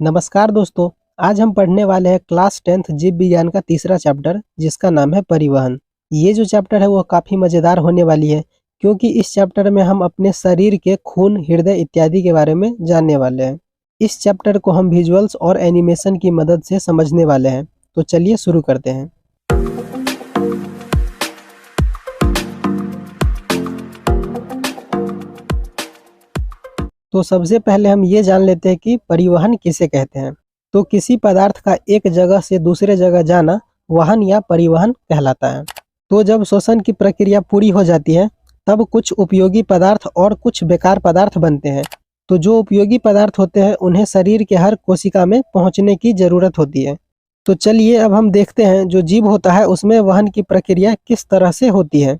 नमस्कार दोस्तों। आज हम पढ़ने वाले हैं क्लास 10th जीव विज्ञान का तीसरा चैप्टर जिसका नाम है परिवहन। ये जो चैप्टर है वो काफ़ी मज़ेदार होने वाली है क्योंकि इस चैप्टर में हम अपने शरीर के खून, हृदय इत्यादि के बारे में जानने वाले हैं। इस चैप्टर को हम विजुअल्स और एनिमेशन की मदद से समझने वाले हैं। तो चलिए शुरू करते हैं। तो सबसे पहले हम ये जान लेते हैं कि परिवहन किसे कहते हैं। तो किसी पदार्थ का एक जगह से दूसरे जगह जाना वहन या परिवहन कहलाता है। तो जब श्वसन की प्रक्रिया पूरी हो जाती है तब कुछ उपयोगी पदार्थ और कुछ बेकार पदार्थ बनते हैं। तो जो उपयोगी पदार्थ होते हैं उन्हें शरीर के हर कोशिका में पहुंचने की ज़रूरत होती है। तो चलिए अब हम देखते हैं जो जीव होता है उसमें वहन की प्रक्रिया किस तरह से होती है।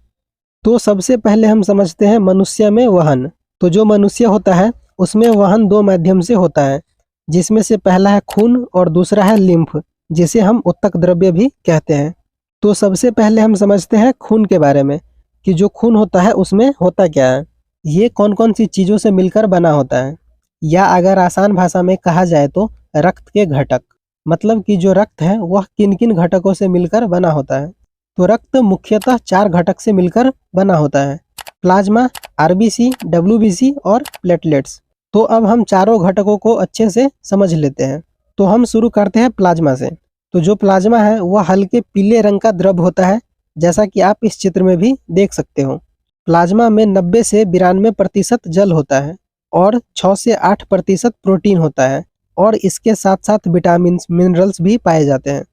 तो सबसे पहले हम समझते हैं मनुष्य में वहन। तो जो मनुष्य होता है उसमें वहन दो माध्यम से होता है, जिसमें से पहला है खून और दूसरा है लिम्फ, जिसे हम उत्तक द्रव्य भी कहते हैं। तो सबसे पहले हम समझते हैं खून के बारे में कि जो खून होता है उसमें होता क्या है, ये कौन कौन सी चीज़ों से मिलकर बना होता है, या अगर आसान भाषा में कहा जाए तो रक्त के घटक। मतलब कि जो रक्त है वह किन किन घटकों से मिलकर बना होता है। तो रक्त मुख्यतः 4 घटक से मिलकर बना होता है: प्लाज्मा, आरबीसी, डब्ल्यूबीसी और प्लेटलेट्स। तो अब हम चारों घटकों को अच्छे से समझ लेते हैं। तो हम शुरू करते हैं प्लाज्मा से। तो जो प्लाज्मा है वह हल्के पीले रंग का द्रव होता है, जैसा कि आप इस चित्र में भी देख सकते हो। प्लाज्मा में 90 से 92% जल होता है और 6 से 8% प्रोटीन होता है, और इसके साथ साथ विटामिन मिनरल्स भी पाए जाते हैं।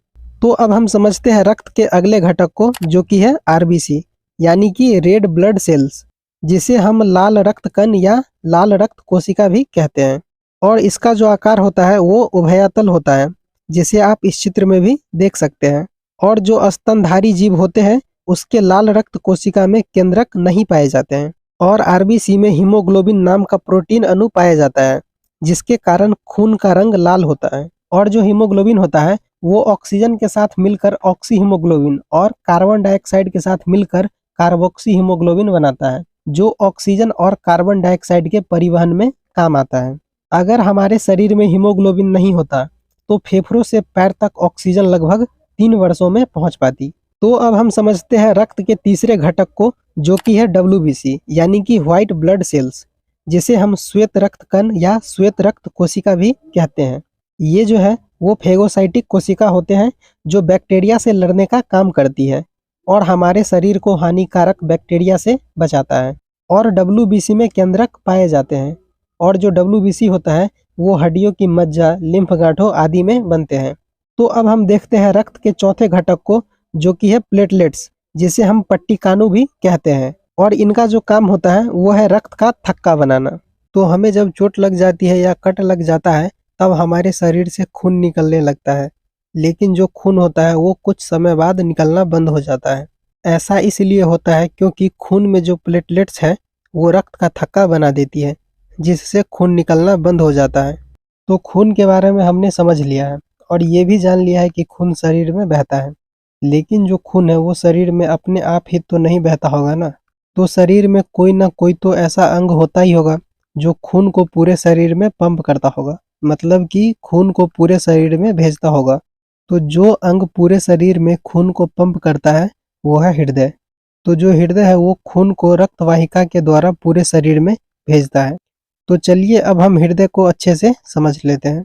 तो अब हम समझते हैं रक्त के अगले घटक को, जो कि है आरबीसी यानी कि रेड ब्लड सेल्स, जिसे हम लाल रक्त कण या लाल रक्त कोशिका भी कहते हैं। और इसका जो आकार होता है वो उभयतल होता है, जिसे आप इस चित्र में भी देख सकते हैं। और जो स्तनधारी जीव होते हैं उसके लाल रक्त कोशिका में केंद्रक नहीं पाए जाते हैं। और आरबीसी में हीमोग्लोबिन नाम का प्रोटीन अणु पाया जाता है, जिसके कारण खून का रंग लाल होता है। और जो हीमोग्लोबिन होता है वो ऑक्सीजन के साथ मिलकर ऑक्सी हीमोग्लोबिन और कार्बन डाइऑक्साइड के साथ मिलकर कार्बोक्सी हीमोग्लोबिन बनाता है, जो ऑक्सीजन और कार्बन डाइऑक्साइड के परिवहन में काम आता है। अगर हमारे शरीर में हीमोग्लोबिन नहीं होता तो फेफड़ों से पैर तक ऑक्सीजन लगभग 3 वर्षों में पहुंच पाती। तो अब हम समझते हैं रक्त के तीसरे घटक को, जो कि है डब्ल्यूबीसी यानी कि व्हाइट ब्लड सेल्स, जिसे हम श्वेत रक्त कण या श्वेत रक्त कोशिका भी कहते हैं। ये जो है वो फेगोसाइटिक कोशिका होते हैं जो बैक्टीरिया से लड़ने का काम करती है और हमारे शरीर को हानिकारक बैक्टीरिया से बचाता है। और डब्ल्यूबीसी में केंद्रक पाए जाते हैं, और जो डब्ल्यूबीसी होता है वो हड्डियों की मज्जा, लिम्फ गांठों आदि में बनते हैं। तो अब हम देखते हैं रक्त के चौथे घटक को, जो कि है प्लेटलेट्स, जिसे हम पट्टिकानु भी कहते हैं। और इनका जो काम होता है वो है रक्त का थक्का बनाना। तो हमें जब चोट लग जाती है या कट लग जाता है तब हमारे शरीर से खून निकलने लगता है, लेकिन जो खून होता है वो कुछ समय बाद निकलना बंद हो जाता है। ऐसा इसलिए होता है क्योंकि खून में जो प्लेटलेट्स है वो रक्त का थक्का बना देती है, जिससे खून निकलना बंद हो जाता है। तो खून के बारे में हमने समझ लिया है और ये भी जान लिया है कि खून शरीर में बहता है, लेकिन जो खून है वो शरीर में अपने आप ही तो नहीं बहता होगा ना। तो शरीर में कोई ना कोई तो ऐसा अंग होता ही होगा जो खून को पूरे शरीर में पंप करता होगा, मतलब कि खून को पूरे शरीर में भेजता होगा। तो जो अंग पूरे शरीर में खून को पंप करता है वो है हृदय। तो जो हृदय है वो खून को रक्त वाहिका के द्वारा पूरे शरीर में भेजता है। तो चलिए अब हम हृदय को अच्छे से समझ लेते हैं।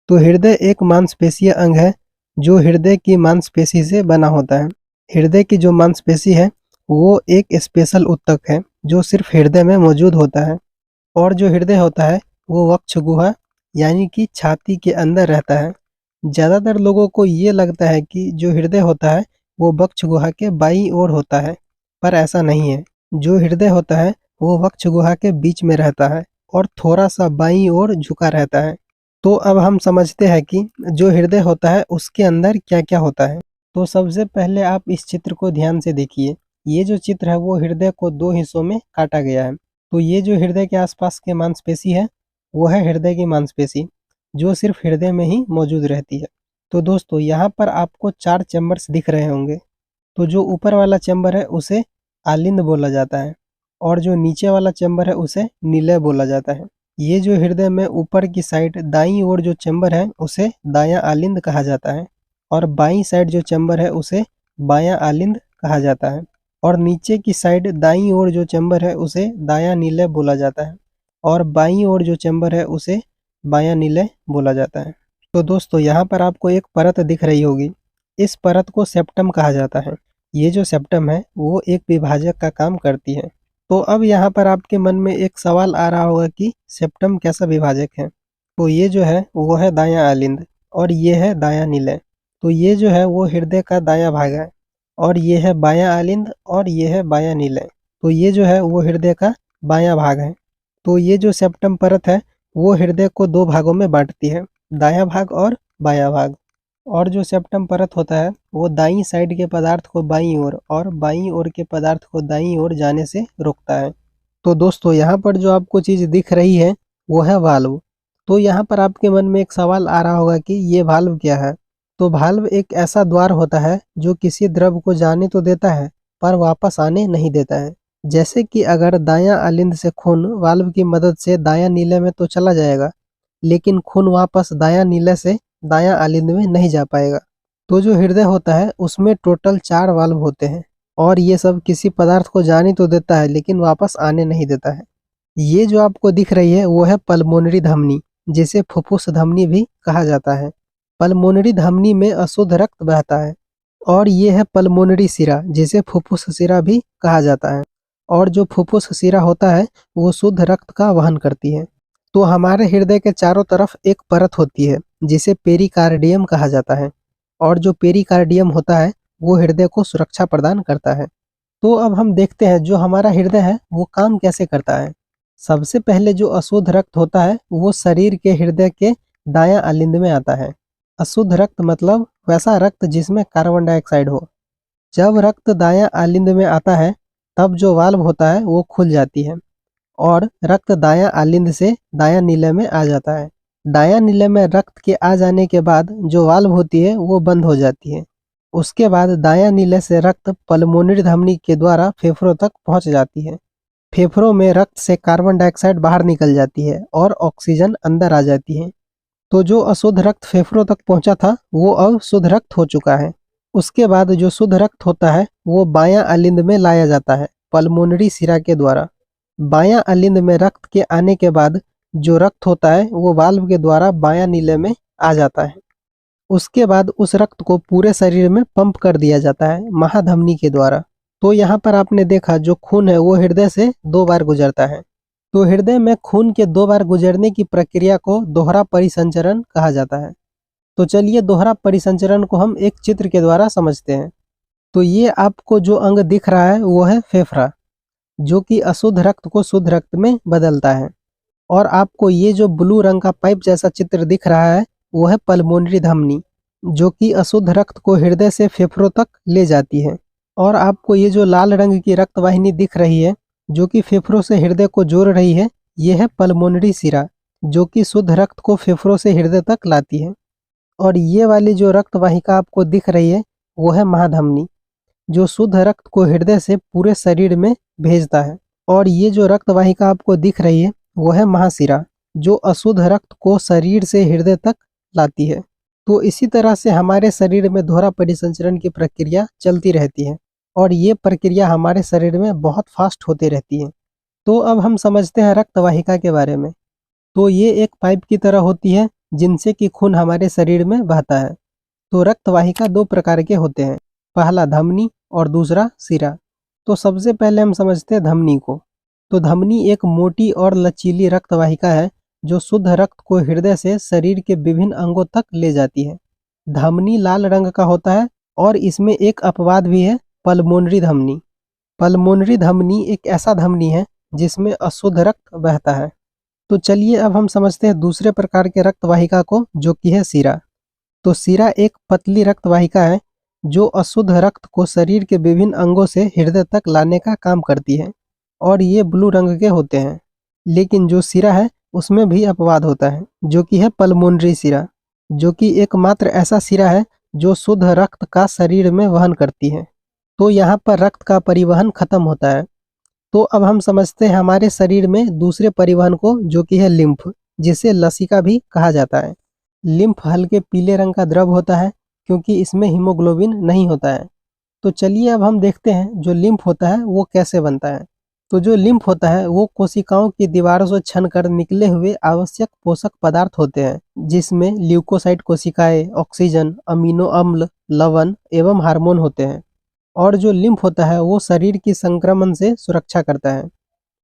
तो हृदय एक मांसपेशीय अंग है जो हृदय की मांसपेशी से बना होता है। हृदय की जो मांसपेशी है वो एक स्पेशल ऊतक है जो सिर्फ हृदय में मौजूद होता है। और जो हृदय होता है वो वक्ष गुहा यानी कि छाती के अंदर रहता है। ज़्यादातर लोगों को ये लगता है कि जो हृदय होता है वो वक्ष गुहा के बाईं ओर होता है, पर ऐसा नहीं है। जो हृदय होता है वो वक्ष गुहा के बीच में रहता है और थोड़ा सा बाईं ओर झुका रहता है। तो अब हम समझते हैं कि जो हृदय होता है उसके अंदर क्या क्या होता है। तो सबसे पहले आप इस चित्र को ध्यान से देखिए। ये जो चित्र है वो हृदय को 2 हिस्सों में काटा गया है। तो ये जो हृदय के आसपास के मांसपेशी है वो है हृदय की मांसपेशी, जो सिर्फ हृदय में ही मौजूद रहती है। तो दोस्तों यहाँ पर आपको 4 चैम्बर्स दिख रहे होंगे। तो जो ऊपर वाला चैम्बर है उसे आलिंद बोला जाता है और जो नीचे वाला चैम्बर है उसे निलय बोला जाता है। ये जो हृदय में ऊपर की साइड दाईं ओर जो चैम्बर है उसे दायां आलिंद कहा जाता है, और बाईं साइड जो चैम्बर है उसे बायां आलिंद कहा जाता है, और नीचे की साइड दाईं ओर जो चैम्बर है उसे दायां नीलय बोला जाता है, और बाईं ओर जो चैम्बर है उसे बायां नीलय बोला जाता है। तो दोस्तों यहाँ पर आपको एक परत दिख रही होगी, इस परत को सेप्टम कहा जाता है। ये जो सेप्टम है वो एक विभाजक का काम करती है। तो अब यहाँ पर आपके मन में एक सवाल आ रहा होगा कि सेप्टम कैसा विभाजक है। तो ये जो है वो है दायां आलिंद, और ये है दायां निलय। तो ये जो है वो हृदय का दायां भाग है, और ये है बायां आलिंद, और ये है बायां निलय। तो ये जो है वो हृदय का बायां भाग है। तो ये जो सेप्टम परत है वो हृदय को दो भागों में बांटती है, दायां भाग और बायां भाग। और जो सेप्टम परत होता है वो दाईं साइड के पदार्थ को बाईं ओर और बाईं ओर के पदार्थ को दाईं ओर जाने से रोकता है। तो दोस्तों यहाँ पर जो आपको चीज़ दिख रही है वो है वाल्व। तो यहाँ पर आपके मन में एक सवाल आ रहा होगा कि ये वाल्व क्या है। तो वाल्व एक ऐसा द्वार होता है जो किसी द्रव को जाने तो देता है पर वापस आने नहीं देता है। जैसे कि अगर दायां आलिंद से खून वाल्व की मदद से दायां नीले में तो चला जाएगा, लेकिन खून वापस दायां नीले से दायां आलिंद में नहीं जा पाएगा। तो जो हृदय होता है उसमें टोटल 4 वाल्व होते हैं, और ये सब किसी पदार्थ को जाने तो देता है लेकिन वापस आने नहीं देता है। ये जो आपको दिख रही है वो है पल्मोनरी धमनी, जिसे फुफ्फुस धमनी भी कहा जाता है। पल्मोनरी धमनी में अशुद्ध रक्त बहता है। और ये है पल्मोनरी सिरा, जिसे फुफ्फुस सिरा भी कहा जाता है। और जो फुफ्फुस सिरा होता है वो शुद्ध रक्त का वहन करती है। तो हमारे हृदय के चारों तरफ एक परत होती है जिसे पेरिकार्डियम कहा जाता है, और जो पेरिकार्डियम होता है वो हृदय को सुरक्षा प्रदान करता है। तो अब हम देखते हैं जो हमारा हृदय है वो काम कैसे करता है। सबसे पहले जो अशुद्ध रक्त होता है वो शरीर के हृदय के दायां आलिंद में आता है। अशुद्ध रक्त मतलब वैसा रक्त जिसमें कार्बन डाइऑक्साइड हो। जब रक्त दायां आलिंद में आता है तब जो वाल्व होता है वो खुल जाती है, और रक्त दायां आलिंद से दायां नीले में आ जाता है। दायां नीले में रक्त के आ जाने के बाद जो वाल्व होती है वो बंद हो जाती है। उसके बाद दायां नीले से रक्त पल्मोनरी धमनी के द्वारा फेफड़ों तक पहुंच जाती है। फेफड़ों में रक्त से कार्बन डाइऑक्साइड बाहर निकल जाती है और ऑक्सीजन अंदर आ जाती है। तो जो अशुद्ध रक्त फेफड़ों तक पहुंचा था वो अब शुद्ध रक्त हो चुका है। उसके बाद जो शुद्ध रक्त होता है वो बायां आलिंद में लाया जाता है पल्मोनरी सिरा के द्वारा। बायां आलिंद में रक्त के आने के बाद जो रक्त होता है वो वाल्व के द्वारा बायां नीले में आ जाता है। उसके बाद उस रक्त को पूरे शरीर में पंप कर दिया जाता है महाधमनी के द्वारा। तो यहाँ पर आपने देखा जो खून है वो हृदय से 2 बार गुजरता है। तो हृदय में खून के 2 बार गुजरने की प्रक्रिया को दोहरा परिसंचरण कहा जाता है। तो चलिए दोहरा परिसंचरण को हम एक चित्र के द्वारा समझते हैं। तो ये आपको जो अंग दिख रहा है वो है फेफड़ा, जो कि अशुद्ध रक्त को शुद्ध रक्त में बदलता है। और आपको ये जो ब्लू रंग का पाइप जैसा चित्र दिख रहा है वो है पल्मोनरी धमनी, जो कि अशुद्ध रक्त को हृदय से फेफड़ों तक ले जाती है। और आपको ये जो लाल रंग की रक्त वाहिनी दिख रही है जो कि फेफड़ों से हृदय को जोड़ रही है, ये है पल्मोनरी सिरा, जो कि शुद्ध रक्त को फेफड़ों से हृदय तक लाती है। और ये वाली जो रक्त वाहिका आपको दिख रही है वो है महाधमनी, जो शुद्ध रक्त को हृदय से पूरे शरीर में भेजता है। और ये जो रक्त वाहिका आपको दिख रही है वो है महाशिरा, जो अशुद्ध रक्त को शरीर से हृदय तक लाती है। तो इसी तरह से हमारे शरीर में दोहरा परिसंचरण की प्रक्रिया चलती रहती है, और ये प्रक्रिया हमारे शरीर में बहुत फास्ट होती रहती है। तो अब हम समझते हैं रक्त वाहिका के बारे में। तो ये एक पाइप की तरह होती है जिनसे कि खून हमारे शरीर में बहता है। तो रक्त वाहिका 2 प्रकार के होते हैं, पहला धमनी और दूसरा सिरा। तो सबसे पहले हम समझते हैं धमनी को। तो धमनी एक मोटी और लचीली रक्त वाहिका है जो शुद्ध रक्त को हृदय से शरीर के विभिन्न अंगों तक ले जाती है। धमनी लाल रंग का होता है, और इसमें एक अपवाद भी है, पल्मोनरी धमनी। पल्मोनरी धमनी एक ऐसा धमनी है जिसमें अशुद्ध रक्त बहता है। तो चलिए अब हम समझते हैं दूसरे प्रकार के रक्त वाहिका को, जो कि है सिरा। तो सिरा एक पतली रक्त वाहिका है जो अशुद्ध रक्त को शरीर के विभिन्न अंगों से हृदय तक लाने का काम करती है, और ये ब्लू रंग के होते हैं। लेकिन जो सिरा है उसमें भी अपवाद होता है, जो कि है पल्मोनरी सिरा, जो कि एकमात्र ऐसा सिरा है जो शुद्ध रक्त का शरीर में वहन करती है। तो यहाँ पर रक्त का परिवहन खत्म होता है। तो अब हम समझते हैं हमारे शरीर में दूसरे परिवहन को, जो कि है लिम्फ, जिसे लसिका भी कहा जाता है। लिम्फ हल्के पीले रंग का द्रव होता है क्योंकि इसमें हीमोग्लोबिन नहीं होता है। तो चलिए अब हम देखते हैं जो लिम्फ होता है वो कैसे बनता है। तो जो लिम्फ होता है वो कोशिकाओं की दीवारों से छनकर निकले हुए आवश्यक पोषक पदार्थ होते हैं, जिसमें ल्यूकोसाइट कोशिकाएं, ऑक्सीजन, अमीनो अम्ल, लवण एवं हार्मोन होते हैं। और जो लिम्फ होता है वो शरीर की संक्रमण से सुरक्षा करता है।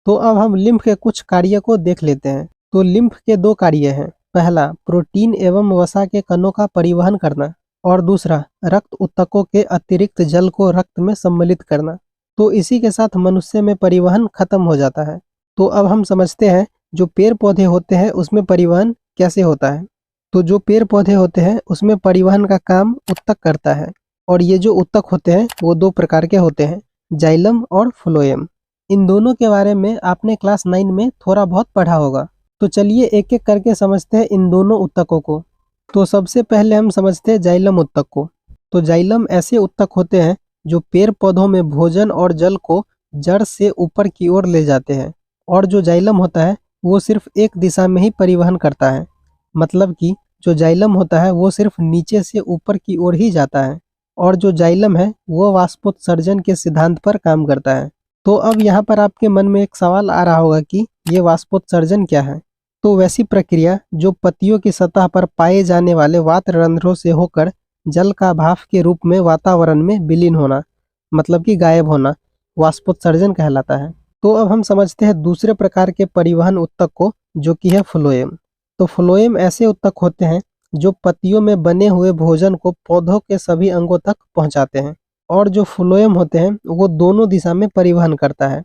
तो अब हम लिम्फ के कुछ कार्य को देख लेते हैं। तो लिम्फ के दो कार्य हैं। पहला, प्रोटीन एवं वसा के कणों का परिवहन करना, और दूसरा, रक्त ऊतकों के अतिरिक्त जल को रक्त में सम्मिलित करना। तो इसी के साथ मनुष्य में परिवहन खत्म हो जाता है। तो अब हम समझते हैं जो पेड़ पौधे होते हैं उसमें परिवहन कैसे होता है। तो जो पेड़ पौधे होते हैं उसमें परिवहन का काम ऊतक करता है। और ये जो ऊतक होते हैं वो दो प्रकार के होते हैं, जाइलम और फ्लोएम। इन दोनों के बारे में आपने क्लास 9 में थोड़ा बहुत पढ़ा होगा। तो चलिए एक एक करके समझते हैं इन दोनों ऊतकों को। तो सबसे पहले हम समझते हैं जाइलम ऊतक को। तो जाइलम ऐसे ऊतक होते हैं जो पेड़ पौधों में भोजन और जल को जड़ से ऊपर की ओर ले जाते हैं। और जो जाइलम होता है वो सिर्फ एक दिशा में ही परिवहन करता है। मतलब कि जो जाइलम होता है वो सिर्फ नीचे से ऊपर की ओर ही जाता है। और जो जाइलम है वो वाष्पोत्सर्जन के सिद्धांत पर काम करता है। तो अब यहाँ पर आपके मन में एक सवाल आ रहा होगा कि ये वाष्पोत्सर्जन क्या है। तो वैसी प्रक्रिया जो पत्तियों की सतह पर पाए जाने वाले वात रंध्रों से होकर जल का भाप के रूप में वातावरण में विलीन होना, मतलब कि गायब होना, वाष्पोत्सर्जन कहलाता है। तो अब हम समझते हैं दूसरे प्रकार के परिवहन ऊतक को, जो कि है फ्लोएम। तो फ्लोएम ऐसे ऊतक होते हैं जो पत्तियों में बने हुए भोजन को पौधों के सभी अंगों तक पहुंचाते हैं। और जो फ्लोएम होते हैं वो दोनों दिशा में परिवहन करता है।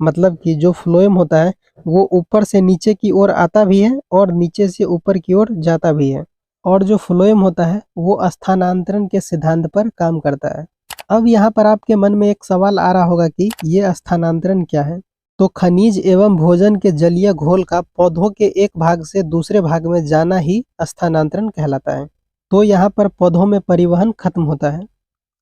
मतलब कि जो फ्लोएम होता है वो ऊपर से नीचे की ओर आता भी है और नीचे से ऊपर की ओर जाता भी है। और जो फ्लोएम होता है वो स्थानांतरण के सिद्धांत पर काम करता है। अब यहाँ पर आपके मन में एक सवाल आ रहा होगा कि ये स्थानांतरण क्या है। तो खनिज एवं भोजन के जलीय घोल का पौधों के एक भाग से दूसरे भाग में जाना ही स्थानांतरण कहलाता है। तो यहाँ पर पौधों में परिवहन खत्म होता है।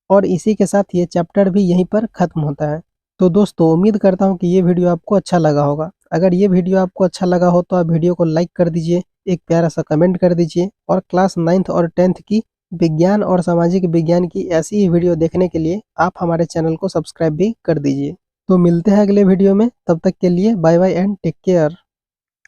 और इसी के साथ ये चैप्टर भी यहीं पर खत्म होता है। तो दोस्तों उम्मीद करता हूँ कि ये वीडियो आपको अच्छा लगा होगा। अगर ये वीडियो आपको अच्छा लगा हो तो आप वीडियो को लाइक कर दीजिए, एक प्यारा सा कमेंट कर दीजिए, और क्लास 9th और 10th की विज्ञान और सामाजिक विज्ञान की ऐसी ही वीडियो देखने के लिए आप हमारे चैनल को सब्सक्राइब भी कर दीजिए। तो मिलते हैं अगले वीडियो में, तब तक के लिए bye bye and take care.